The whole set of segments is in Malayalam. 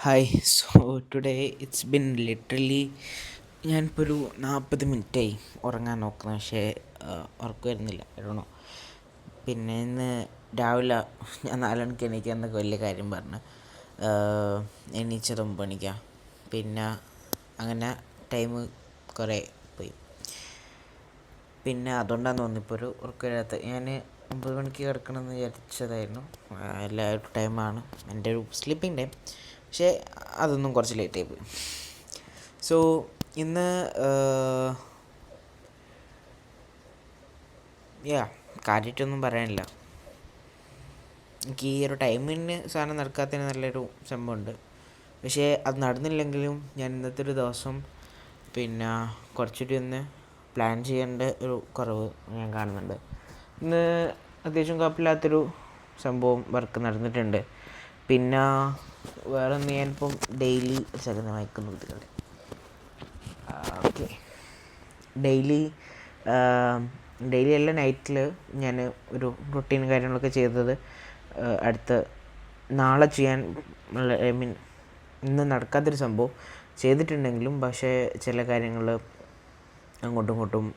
Hi. So today it's been literally ഞാനിപ്പോൾ ഒരു 40 മിനിറ്റായി ഉറങ്ങാൻ നോക്കുന്നു, പക്ഷേ ഉറക്കം വരുന്നില്ല. ഇടണോ. പിന്നെ ഇന്ന് രാവിലെ ഞാൻ 4 മണിക്ക് എണീക്കാന്നൊക്കെ വലിയ കാര്യം പറഞ്ഞു. എണീച്ചത് 9 മണിക്കാണ്. പിന്നെ അങ്ങനെ ടൈം കുറേ പോയി. പിന്നെ അതുകൊണ്ടാന്ന് തോന്നുന്നു ഇപ്പോൾ ഒരു ഉറക്കം വരാത്ത. ഞാൻ 9 മണിക്ക് കിടക്കണമെന്ന് വിചാരിച്ചതായിരുന്നു. എല്ലാവരും ടൈമാണ് എൻ്റെ ഒരു സ്ലീപ്പിംഗ് ടൈം, പക്ഷേ അതൊന്നും കുറച്ച് ലേറ്റായി പോയി. സോ ഇന്ന് കാര്യമായിട്ടൊന്നും പറയാനില്ല. എനിക്ക് ഈ ഒരു ടൈമിന് സാധനം നടക്കാത്തതിന് നല്ലൊരു സംഭവമുണ്ട്, പക്ഷേ അത് നടന്നില്ലെങ്കിലും ഞാൻ ഇന്നത്തെ ഒരു ദിവസം പിന്നെ കുറച്ചുകൂടി ഒന്ന് പ്ലാൻ ചെയ്യേണ്ട ഒരു കുറവ് ഞാൻ കാണുന്നുണ്ട്. ഇന്ന് അത്യാവശ്യം കുഴപ്പമില്ലാത്തൊരു സംഭവം വർക്ക് നടന്നിട്ടുണ്ട്. പിന്നെ വേറെ ഒന്ന് ഞാനിപ്പം ഡെയിലി വായിക്കുന്ന കുട്ടികളുടെ ഓക്കെ ഡെയിലി എല്ലാ നൈറ്റിൽ ഞാൻ ഒരു റൊട്ടീൻ കാര്യങ്ങളൊക്കെ ചെയ്തത് അടുത്ത നാളെ ചെയ്യാൻ ഇന്ന് നടക്കാത്തൊരു സംഭവം ചെയ്തിട്ടുണ്ടെങ്കിലും, പക്ഷേ ചില കാര്യങ്ങൾ അങ്ങോട്ടും ഇങ്ങോട്ടും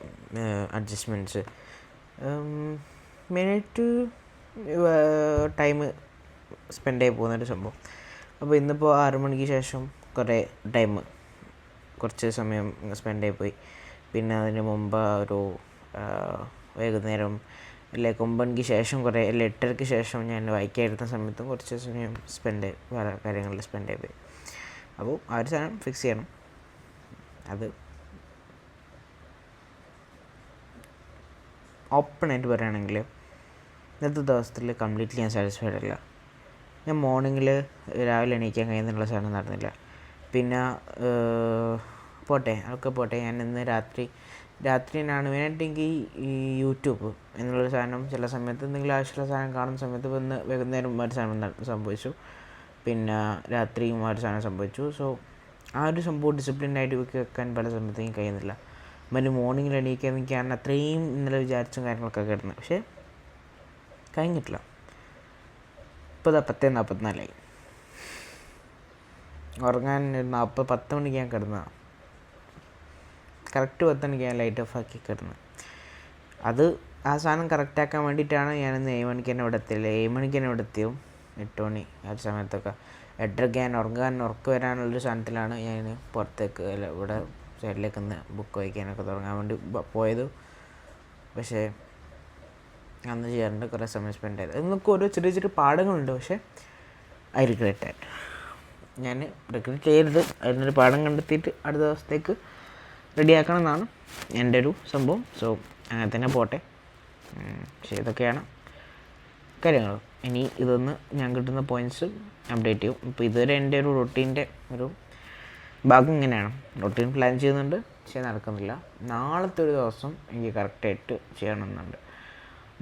അഡ്ജസ്റ്റ്മെൻറ്റ്സ് മെയിനായിട്ട് ടൈം സ്പെൻഡായി പോകുന്നൊരു സംഭവം. അപ്പോൾ ഇന്നിപ്പോൾ 6 മണിക്ക് ശേഷം കുറച്ച് സമയം സ്പെൻഡായി പോയി. പിന്നെ അതിന് മുമ്പ് ഒരു വൈകുന്നേരം 9 മണിക്ക് ശേഷം 8:30ക്ക് ശേഷം ഞാൻ വായിക്കാതിരുന്ന സമയത്തും കുറച്ച് സമയം വേറെ കാര്യങ്ങളിൽ സ്പെൻഡായി പോയി. അപ്പോൾ ആ ഒരു സാധനം ഫിക്സ് ചെയ്യണം. അത് ഓപ്പണായിട്ട് പറയുകയാണെങ്കിൽ ഇന്നത്തെ ദിവസത്തിൽ കംപ്ലീറ്റ്ലി ഞാൻ സാറ്റിസ്ഫൈഡ് അല്ല. ഞാൻ മോർണിംഗിൽ രാവിലെ എണീക്കാൻ കഴിയുന്നുള്ള സാധനം നടന്നില്ല. പിന്നെ പോട്ടെ ഞാൻ ഇന്ന് രാത്രിയാണ് മെയിനായിട്ട് എനിക്ക് ഈ യൂട്യൂബ് എന്നുള്ളൊരു സാധനം ചില സമയത്ത് എന്തെങ്കിലും ആവശ്യമുള്ള സാധനം കാണുന്ന സമയത്ത് വന്ന് വൈകുന്നേരം ഒരു സാധനം സംഭവിച്ചു, പിന്നെ രാത്രിയും ആ ഒരു സാധനം സംഭവിച്ചു. സോ ആ ഒരു സംഭവം ഡിസിപ്ലിനായിട്ട് വെക്കാൻ പല സമയത്ത് എനിക്ക് കഴിയുന്നില്ല. മോർണിംഗിൽ എണീക്കാൻ എനിക്കാണ് അത്രയും ഇന്നലെ വിചാരിച്ചും കാര്യങ്ങളൊക്കെ കിടന്നത്, പക്ഷേ കഴിഞ്ഞിട്ടില്ല. ഇപ്പോൾ 10:44 ഉറങ്ങാൻ 10 മണിക്ക് ഞാൻ കിടന്നതാണ്. കറക്റ്റ് 10 മണിക്ക് ഞാൻ ലൈറ്റ് ഓഫ് ആക്കി കിടന്നത്. അത് ആ സാധനം കറക്റ്റാക്കാൻ വേണ്ടിയിട്ടാണ് ഞാനിന്ന് 7 മണിക്ക് തന്നെ ഇവിടെ എത്തിയില്ല. 7 മണിക്ക് തന്നെ ഇവിടെ എത്തിയും 8 മണി ആ ഒരു സമയത്തൊക്കെ 8:30ക്ക് ഞാൻ ഉറക്കം വരാനുള്ളൊരു സാധനത്തിലാണ് ഞാൻ പുറത്തേക്ക് ഇവിടെ സൈഡിലേക്ക് ഒന്ന് ബുക്ക് വായിക്കാനൊക്കെ തുടങ്ങാൻ വേണ്ടി പോയത്. പക്ഷേ അന്ന് ചെയ്യാറുണ്ട് കുറേ സമയം സ്പെൻഡ് ചെയ്ത് എന്നൊക്കെ ഓരോ ചെറിയ പാഠങ്ങളുണ്ട്. പക്ഷേ ഐ റിഗ്രറ്റ് ആയിട്ട് ഞാൻ റിഗ്രറ്റ് ചെയ്യരുത്. അതിനൊരു പാഠം കണ്ടെത്തിയിട്ട് അടുത്ത ദിവസത്തേക്ക് റെഡിയാക്കണം എന്നാണ് എൻ്റെ ഒരു സംഭവം. സോ അങ്ങനെ തന്നെ പോട്ടെ. പക്ഷേ ഇതൊക്കെയാണ് കാര്യങ്ങൾ. ഇനി ഇതൊന്ന് ഞാൻ കിട്ടുന്ന പോയിൻറ്റ്സ് അപ്ഡേറ്റ് ചെയ്യും. ഇപ്പോൾ ഇതുവരെ എൻ്റെ ഒരു റൊട്ടീൻ്റെ ഒരു ഭാഗം ഇങ്ങനെയാണ്. റൊട്ടീൻ പ്ലാൻ ചെയ്യുന്നുണ്ട്, പക്ഷേ നടക്കുന്നില്ല. നാളത്തെ ഒരു ദിവസം എനിക്ക് കറക്റ്റായിട്ട് ചെയ്യണമെന്നുണ്ട്.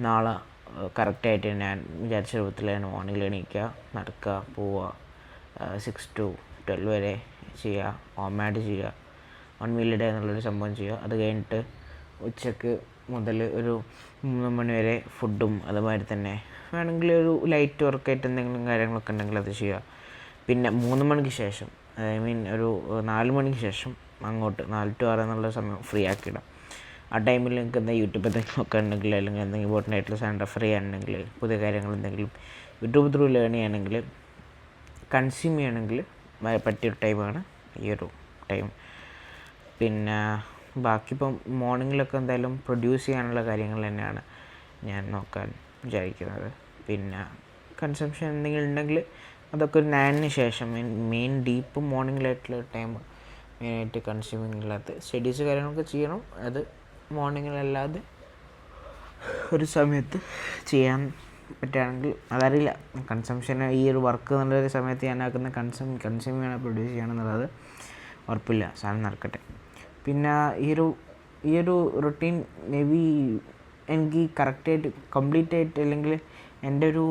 നാളെ കറക്റ്റായിട്ട് ഞാൻ വിചാരിച്ച രൂപത്തിൽ മോർണിംഗിൽ എണീക്കുക, നടക്കുക, പോവുക, 6 to 12 വരെ ചെയ്യുക, ഓമാഡ് ചെയ്യുക, 1 meal a day എന്നുള്ളൊരു സംഭവം ചെയ്യുക. അത് കഴിഞ്ഞിട്ട് ഉച്ചക്ക് മുതൽ ഒരു 3 മണി വരെ ഫുഡും അതുമാതിരി തന്നെ വേണമെങ്കിൽ ഒരു ലൈറ്റ് വർക്കായിട്ട് എന്തെങ്കിലും കാര്യങ്ങളൊക്കെ ഉണ്ടെങ്കിൽ അത് ചെയ്യുക. പിന്നെ 3 മണിക്ക് ശേഷം ഒരു 4 മണിക്ക് ശേഷം അങ്ങോട്ട് 4 to 6 എന്നുള്ള സമയം ഫ്രീ ആക്കിയിടാം. ആ ടൈമിൽ നിങ്ങൾക്ക് എന്തെങ്കിലും യൂട്യൂബ് എന്തെങ്കിലുമൊക്കെ ഉണ്ടെങ്കിൽ, അല്ലെങ്കിൽ എന്തെങ്കിലും ഇമ്പോർട്ടൻ്റ് ആയിട്ടുള്ള സാധനം റെഫർ ചെയ്യാനുണ്ടെങ്കിൽ, പുതിയ കാര്യങ്ങൾ എന്തെങ്കിലും യൂട്യൂബ് ത്രൂ ലേൺ ചെയ്യണമെങ്കിൽ, കൺസ്യൂം ചെയ്യണമെങ്കിൽ പറ്റിയൊരു ടൈമാണ് ഈ ഒരു ടൈം. പിന്നെ ബാക്കി ഇപ്പം മോർണിംഗിലൊക്കെ എന്തായാലും പ്രൊഡ്യൂസ് ചെയ്യാനുള്ള കാര്യങ്ങൾ തന്നെയാണ് ഞാൻ നോക്കാൻ വിചാരിക്കുന്നത്. പിന്നെ കൺസംഷൻ എന്തെങ്കിലും ഉണ്ടെങ്കിൽ അതൊക്കെ ഒരു 9-ന് ശേഷം, മെയിൻ ഡീപ്പ് മോർണിംഗിലായിട്ടുള്ള ടൈം മെയിനായിട്ട് കൺസ്യൂമിങ്ങില്ലാത്ത സ്റ്റഡീസ് കാര്യങ്ങളൊക്കെ ചെയ്യണം. അത് മോർണിംഗിലല്ലാതെ ഒരു സമയത്ത് ചെയ്യാൻ പറ്റുകയാണെങ്കിൽ, അതറിയില്ല. കൺസംഷൻ ഈ ഒരു വർക്ക് എന്നുള്ളൊരു സമയത്ത് ഞാനാക്കുന്ന കൺസ്യൂം ചെയ്യണം, പ്രൊഡ്യൂസ് ചെയ്യണം എന്നുള്ളത് ഉറപ്പില്ല. സാധനം നടക്കട്ടെ. പിന്നെ ഈ ഒരു റൊട്ടീൻ മേ ബി എനിക്ക് കറക്റ്റായിട്ട് കംപ്ലീറ്റ് ആയിട്ട്, അല്ലെങ്കിൽ എൻ്റെ ഒരു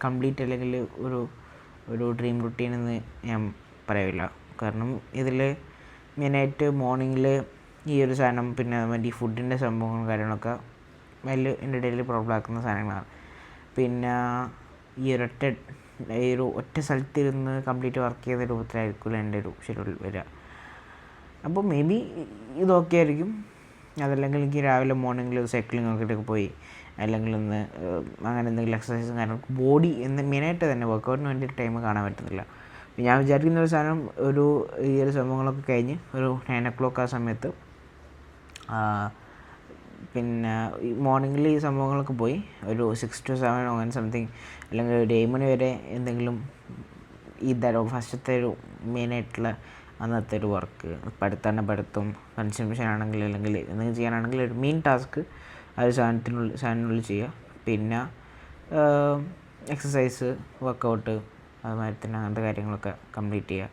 കംപ്ലീറ്റ് അല്ലെങ്കിൽ ഒരു ഡ്രീം റൊട്ടീൻ എന്ന് ഞാൻ പറയില്ല. കാരണം ഇതിൽ മെയിനായിട്ട് മോർണിംഗിൽ ഈ ഒരു സാധനം, പിന്നെ ഈ ഫുഡിൻ്റെ സംഭവങ്ങളും കാര്യങ്ങളൊക്കെ എൻ്റെ ഡെയിലി പ്രോബ്ലം ആക്കുന്ന സാധനങ്ങളാണ്. പിന്നെ ഈ ഒരൊറ്റ ഈ ഒരു ഒറ്റ സ്ഥലത്തിരുന്ന് കംപ്ലീറ്റ് വർക്ക് ചെയ്യുന്ന രൂപത്തിലായിരിക്കില്ല എൻ്റെ ഒരു ഷെഡ്യൂൾ വരിക. അപ്പോൾ മേ ബി ഇതൊക്കെ ആയിരിക്കും. അതല്ലെങ്കിൽ എനിക്ക് രാവിലെ മോർണിംഗിൽ സൈക്ലിംഗ് ഒക്കെ പോയി, അല്ലെങ്കിൽ ഒന്ന് അങ്ങനെ എന്തെങ്കിലും എക്സസൈസും കാര്യങ്ങൾക്ക് ബോഡി മെയിനായിട്ട് തന്നെ വർക്കൗട്ടിന് വേണ്ടിയിട്ട് ടൈം കാണാൻ പറ്റുന്നില്ല. ഞാൻ വിചാരിക്കുന്ന ഒരു സാധനം ഈ ഒരു സംഭവങ്ങളൊക്കെ കഴിഞ്ഞ് ഒരു 9 o'clock ആ സമയത്ത് പിന്നെ ഈ മോർണിംഗിൽ ഈ സംഭവങ്ങളൊക്കെ പോയി ഒരു 6 to 7 അങ്ങനെ സംതിങ്, അല്ലെങ്കിൽ ഒരു 7 മണി വരെ എന്തെങ്കിലും ഫസ്റ്റത്തെ ഒരു മെയിനായിട്ടുള്ള അന്നത്തെ ഒരു വർക്ക് പഠിത്തം കൺസംഷൻ ആണെങ്കിൽ അല്ലെങ്കിൽ എന്തെങ്കിലും ചെയ്യാനാണെങ്കിൽ ഒരു മെയിൻ ടാസ്ക് ആ ഒരു സാധനത്തിനുള്ളിൽ ചെയ്യുക. പിന്നെ എക്സസൈസ്, വർക്കൗട്ട്, അതുമാതിരി തന്നെ അങ്ങനത്തെ കാര്യങ്ങളൊക്കെ കംപ്ലീറ്റ് ചെയ്യുക.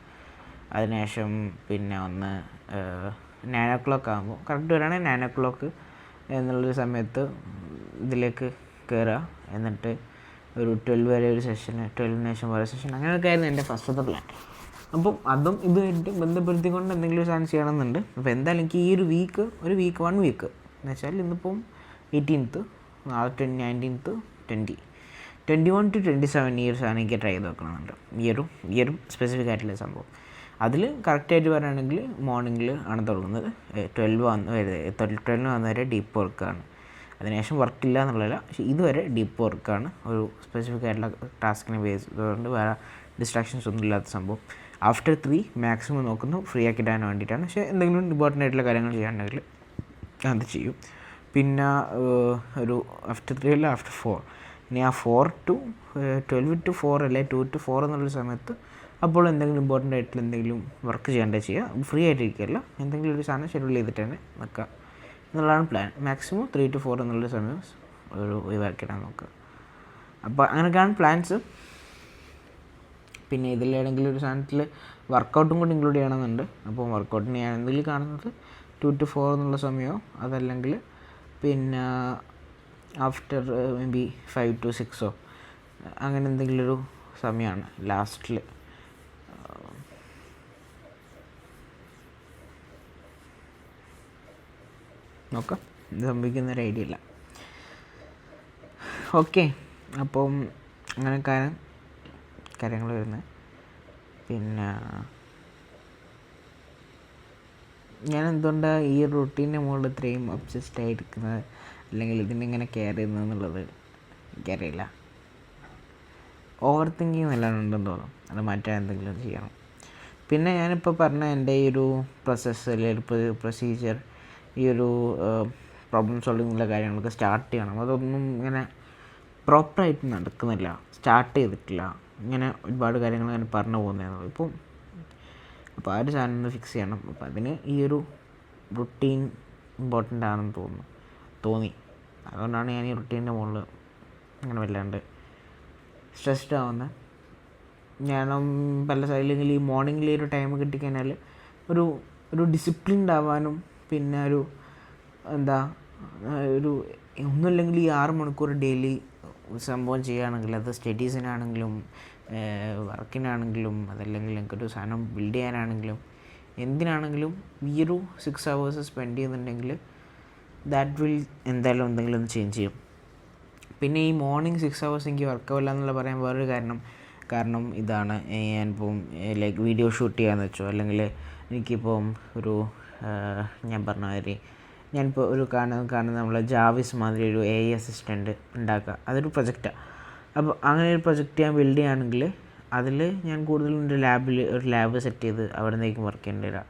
അതിനുശേഷം പിന്നെ ഒന്ന് 9 o'clock ആകുമ്പോൾ കറക്റ്റ് വരികയാണെങ്കിൽ 9 o'clock എന്നുള്ളൊരു സമയത്ത് ഇതിലേക്ക് കയറുക. എന്നിട്ട് ഒരു 12 വരെ ഒരു സെഷന്, 12-ന് ശേഷം വേറെ സെഷൻ, അങ്ങനെയൊക്കെ ആയിരുന്നു എൻ്റെ ഫസ്റ്റത്തെ പ്ലാൻ. അപ്പം അതും ഇതുമായിട്ട് ബന്ധപ്പെടുത്തിക്കൊണ്ട് എന്തെങ്കിലും സാധനം ചെയ്യണമെന്നുണ്ട്. അപ്പോൾ എന്തായാലും എനിക്ക് ഈ ഒരു വീക്ക് 1 വീക്ക് എന്ന് വെച്ചാൽ ഇന്നിപ്പം 18th, നാളെ 19th, 20, 21 to 27 ഈ ഒരു സാധനം എനിക്ക് ട്രൈ ചെയ്ത് വെക്കണമെന്നുണ്ട്. ഈ ഒരു സ്പെസിഫിക് ആയിട്ടുള്ള സംഭവം. അതിൽ കറക്റ്റായിട്ട് പറയുകയാണെങ്കിൽ മോർണിംഗിൽ ആണ് തുടങ്ങുന്നത്. 12 വന്ന് വരെ ഡീപ്പ് വർക്കാണ്. അതിനുശേഷം വർക്കില്ല എന്നുള്ളതല്ല, പക്ഷേ ഇതുവരെ ഡീപ്പ് വർക്കാണ്. ഒരു സ്പെസിഫിക് ആയിട്ടുള്ള ടാസ്കിനെ ബേസ് ചെയ്തുകൊണ്ട് വേറെ ഡിസ്ട്രാക്ഷൻസ് ഒന്നും ഇല്ലാത്ത സംഭവം. ആഫ്റ്റർ 3 മാക്സിമം നോക്കുന്നു ഫ്രീ ആക്കി ഇടാൻ വേണ്ടിയിട്ടാണ്. പക്ഷേ എന്തെങ്കിലും ഇമ്പോർട്ടൻ്റ് ആയിട്ടുള്ള കാര്യങ്ങൾ ചെയ്യാനുണ്ടെങ്കിൽ അത് ചെയ്യും. പിന്നെ ഒരു ആഫ്റ്റർ 3 അല്ല ആഫ്റ്റർ 4, ഇനി ആ 4 to 12 to 4 അല്ലെ 2 to 4 എന്നുള്ളൊരു സമയത്ത് അപ്പോൾ എന്തെങ്കിലും ഇമ്പോർട്ടൻ്റ് ആയിട്ടുള്ള എന്തെങ്കിലും വർക്ക് ചെയ്യേണ്ടത് ചെയ്യുക. ഫ്രീ ആയിട്ടിരിക്കുകയല്ല, എന്തെങ്കിലും ഒരു സാധനം ഷെഡ്യൂൾ ചെയ്തിട്ട് തന്നെ വെക്കുക എന്നുള്ളതാണ് പ്ലാൻ. മാക്സിമം 3 to 4 എന്നുള്ളൊരു സമയം ഒരു ഒഴിവാക്കിയിടാൻ നോക്കുക. അപ്പോൾ അങ്ങനെയൊക്കെയാണ് പ്ലാൻസ്. പിന്നെ ഇതിലേതെങ്കിലും ഒരു സാധനത്തിൽ വർക്കൗട്ടും കൂടി ഇൻക്ലൂഡ് ചെയ്യണമെന്നുണ്ട്. അപ്പോൾ വർക്കൗട്ടിന് ഞാൻ എന്തെങ്കിലും കാണുന്നത് 2 to 4 എന്നുള്ള സമയമോ അതല്ലെങ്കിൽ പിന്നെ ആഫ്റ്റർ മേ ബി 5 to 6 അങ്ങനെ എന്തെങ്കിലും ഒരു സമയമാണ് ലാസ്റ്റിൽ. നോക്കാം, ഇത് സംഭവിക്കുന്നൊരു ഐഡിയ ഇല്ല. ഓക്കെ, അപ്പം അങ്ങനെ കാര്യങ്ങൾ വരുന്നത്. പിന്നെ ഞാൻ എന്തുകൊണ്ടാണ് ഈ റൊട്ടീൻ്റെ മുകളിൽ ഇത്രയും ഒബ്സസ്ഡ് ആയിരിക്കുന്നത്, അല്ലെങ്കിൽ ഇതിനെങ്ങനെ കെയർ ചെയ്യുന്നത് എന്നുള്ളത് എനിക്കറിയില്ല. ഓവർ തിങ്കിങ് നല്ലോണം ഉണ്ടെന്ന് തോന്നും. അത് മാറ്റാൻ എന്തെങ്കിലും ചെയ്യണം. പിന്നെ ഞാനിപ്പോൾ പറഞ്ഞ എൻ്റെ ഈ ഒരു പ്രോസസ്സ് അല്ലെങ്കിൽ പ്രൊസീജിയർ, ഈ ഒരു പ്രോബ്ലം സോൾവിങ്ങുള്ള കാര്യങ്ങളൊക്കെ സ്റ്റാർട്ട് ചെയ്യണം. അതൊന്നും ഇങ്ങനെ പ്രോപ്പറായിട്ട് നടക്കുന്നില്ല, സ്റ്റാർട്ട് ചെയ്തിട്ടില്ല. ഇങ്ങനെ ഒരുപാട് കാര്യങ്ങൾ അങ്ങനെ പറഞ്ഞു പോകുന്നതാണ് ഇപ്പം. അപ്പോൾ ആ ഒരു സാധനം ഒന്ന് ഫിക്സ് ചെയ്യണം. അപ്പോൾ അതിന് ഈ ഒരു റുട്ടീൻ ഇമ്പോർട്ടൻ്റ് ആണെന്ന് തോന്നി. അതുകൊണ്ടാണ് ഞാൻ ഈ റുട്ടീൻ്റെ മുകളിൽ അങ്ങനെ വല്ലാണ്ട് സ്ട്രെസ്ഡ് ആവുന്നത്. ഞാൻ പല സൈഡിലെങ്കിൽ ഈ മോർണിംഗിൽ ഒരു ടൈം കിട്ടിക്കഴിഞ്ഞാൽ ഒരു ഡിസിപ്ലിൻഡ് ആവാനും, പിന്നെ ഒരു ഒന്നുമില്ലെങ്കിൽ ഈ 6 മണിക്കൂർ ഡെയിലി സംഭവം ചെയ്യുകയാണെങ്കിൽ, അത് സ്റ്റഡീസിനാണെങ്കിലും വർക്കിനാണെങ്കിലും അതല്ലെങ്കിൽ എനിക്കൊരു സാധനം ബിൽഡ് ചെയ്യാനാണെങ്കിലും എന്തിനാണെങ്കിലും ഈ ഒരു 6 hours സ്പെൻഡ് ചെയ്യുന്നുണ്ടെങ്കിൽ ദാറ്റ് വിൽ എന്തായാലും എന്തെങ്കിലും ഒന്ന് ചേഞ്ച് ചെയ്യും. പിന്നെ ഈ മോർണിംഗ് 6 hours എനിക്ക് വർക്കാവില്ല എന്നുള്ള പറയാൻ വേറൊരു കാരണം ഇതാണ്. ഞാനിപ്പം ലൈക്ക് വീഡിയോ ഷൂട്ട് ചെയ്യാമെന്ന് വെച്ചോ, അല്ലെങ്കിൽ എനിക്കിപ്പം ഞാൻ പറഞ്ഞ മാതിരി ഞാനിപ്പോൾ കാണുന്ന നമ്മളെ ജാവിസ് മാതിരി ഒരു AI അസിസ്റ്റൻറ്റ് ഉണ്ടാക്കുക, അതൊരു പ്രൊജക്റ്റാണ്. അപ്പോൾ അങ്ങനെ ഒരു പ്രൊജക്റ്റ് ഞാൻ ബിൽഡ് ചെയ്യുകയാണെങ്കിൽ അതിൽ ഞാൻ കൂടുതലും എൻ്റെ ഒരു ലാബ് സെറ്റ് ചെയ്ത് അവിടെ നിന്നേക്കും വർക്ക് ചെയ്യേണ്ടി വരിക,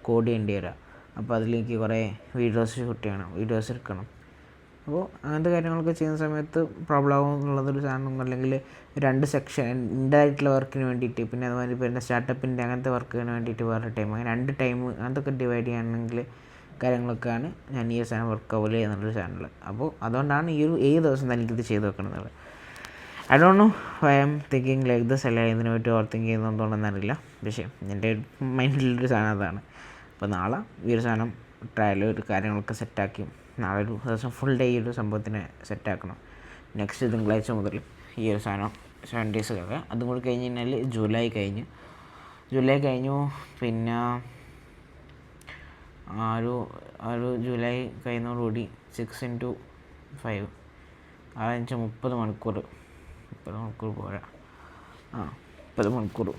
കോഡ് ചെയ്യേണ്ടി വരിക. അപ്പോൾ അതിലേക്ക് കുറേ വീഡിയോസ് ഷൂട്ട് ചെയ്യണം, വീഡിയോസ് എടുക്കണം. അപ്പോൾ അങ്ങനത്തെ കാര്യങ്ങളൊക്കെ ചെയ്യുന്ന സമയത്ത് പ്രോബ്ലം ആകും എന്നുള്ളതൊരു സാധനം. അല്ലെങ്കിൽ 2 സെക്ഷൻ ഇൻഡയറക്റ്റുള്ള വർക്കിന് വേണ്ടിയിട്ട്, പിന്നെ അതുമാതിരി ഇപ്പോൾ എൻ്റെ സ്റ്റാർട്ടപ്പിൻ്റെ അങ്ങനത്തെ വർക്കിന് വേണ്ടിയിട്ട് വേറെ ടൈം, അങ്ങനെ 2 ടൈം അങ്ങനത്തൊക്കെ ഡിവൈഡ് ചെയ്യുകയാണെങ്കിൽ കാര്യങ്ങളൊക്കെയാണ് ഞാൻ ഈ സാധനം വർക്കാവില്ല എന്നുള്ളൊരു ചാനൽ. അപ്പോൾ അതുകൊണ്ടാണ് ഈ ഒരു 7 ദിവസം തന്നെ എനിക്കിത് ചെയ്ത് വെക്കണമെന്നുള്ളത്. I don't know I am thinking like this, അല്ല ഇതിനെ പറ്റി ഓവർ തിങ്ക് ചെയ്യുന്നതുകൊണ്ടെന്നറിയില്ല. പക്ഷേ എൻ്റെ മൈൻഡിലൊരു സാധനം അതാണ്. അപ്പോൾ നാളെ ഈ ഒരു സാധനം ഒരു കാര്യങ്ങളൊക്കെ സെറ്റാക്കി നാളെ ഒരു ദിവസം ഫുൾ ഡേ ഈ ഒരു സംഭവത്തിനെ സെറ്റാക്കണം. നെക്സ്റ്റ് തിങ്കളാഴ്ച മുതൽ ഈ ഒരു സാധനം 7 days ഒക്കെ. അതും കൂടി കഴിഞ്ഞ് കഴിഞ്ഞാൽ ജൂലൈ കഴിഞ്ഞു. പിന്നെ ഒരു ജൂലൈ കഴിയുന്നതോടുകൂടി 6 into 5 30 മണിക്കൂർ പോരാ. 30 മണിക്കൂർ.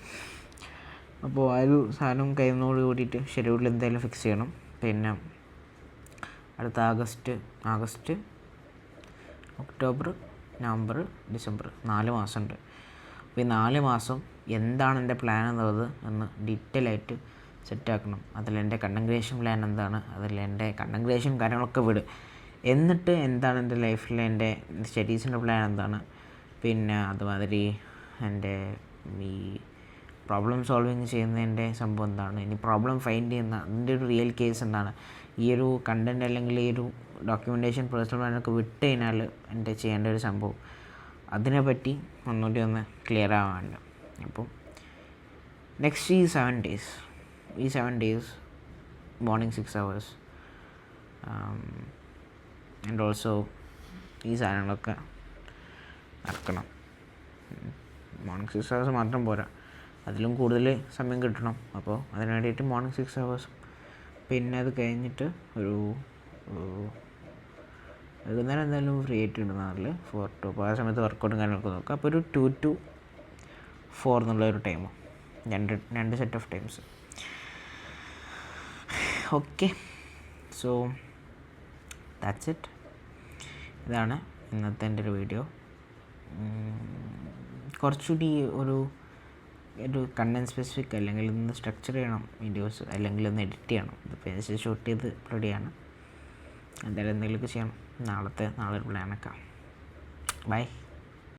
അപ്പോൾ ആ ഒരു സാധനം കഴിയുന്നതോട് കൂടിയിട്ട് ഷെഡ്യൂളിൽ എന്തായാലും ഫിക്സ് ചെയ്യണം. പിന്നെ അടുത്ത ആഗസ്റ്റ്, ഒക്ടോബർ, നവംബർ, ഡിസംബർ 4 മാസമുണ്ട്. അപ്പോൾ ഈ 4 മാസം എന്താണ് എൻ്റെ പ്ലാൻ എന്നുള്ളത് ഒന്ന് ഡീറ്റെയിൽ ആയിട്ട് സെറ്റാക്കണം. അതിലെൻ്റെ കണ്ടന്റ് ക്രിയേഷൻ പ്ലാൻ എന്താണ്, അതിലെൻ്റെ കണ്ടന്റ് ക്രിയേഷൻ കാര്യങ്ങളൊക്കെ വിട്. എന്നിട്ട് എന്താണ് എൻ്റെ ലൈഫിലെ എൻ്റെ സ്റ്റഡീസിൻ്റെ പ്ലാൻ എന്താണ്, പിന്നെ അതുമാതിരി എൻ്റെ ഈ പ്രോബ്ലം സോൾവിങ് ചെയ്യുന്നതിൻ്റെ സംഭവം എന്താണ്, ഇനി പ്രോബ്ലം ഫൈൻഡ് ചെയ്യുന്ന അതിൻ്റെ ഒരു റിയൽ കേസ് എന്താണ്, ഈ ഒരു കണ്ടൻറ് അല്ലെങ്കിൽ ഈ ഒരു ഡോക്യുമെൻറ്റേഷൻ പേഴ്സണൽ പ്ലാനൊക്കെ വിട്ട് കഴിഞ്ഞാൽ എൻ്റെ ചെയ്യേണ്ട ഒരു സംഭവം, അതിനെപ്പറ്റി ഒന്നുകൂടി ഒന്ന് ക്ലിയർ ആവാനുണ്ട്. അപ്പോൾ നെക്സ്റ്റ് ഈ 7 days morning 6 hours and also ഈ സാധനങ്ങളൊക്കെ നടക്കണം. മോർണിംഗ് 6 hours മാത്രം പോരാ, അതിലും കൂടുതൽ സമയം കിട്ടണം. അപ്പോൾ അതിന് വേണ്ടിയിട്ട് മോർണിംഗ് 6 hours, പിന്നെ അത് കഴിഞ്ഞിട്ട് ഒരു വൈകുന്നേരം എന്തായാലും ഫ്രീ ആയിട്ട് ഇടുന്നതിൽ 4 to, അപ്പോൾ ആ സമയത്ത് വർക്കൗട്ടും കാര്യങ്ങളൊക്കെ നോക്കുക. അപ്പോൾ ഒരു 2 to 4 എന്നുള്ളൊരു ടൈം, രണ്ട് set of times. Okay, so that's it. ഇതാണ് ഇന്നത്തെ എൻ്റെ ഒരു വീഡിയോ. കുറച്ചുകൂടി ഒരു കണ്ടന്റ് സ്പെസിഫിക്, അല്ലെങ്കിൽ ഇന്ന് സ്ട്രക്ചർ ചെയ്യണം വീഡിയോസ്, അല്ലെങ്കിൽ ഒന്ന് എഡിറ്റ് ചെയ്യണം. ഇതിപ്പോൾ ഷൂട്ട് ചെയ്ത് അപ്ലോഡ് ചെയ്യണം. എന്തായാലും എന്തെങ്കിലുമൊക്കെ ചെയ്യണം. നാളെ ഒരു പ്ലാനൊക്കെ. ബൈ.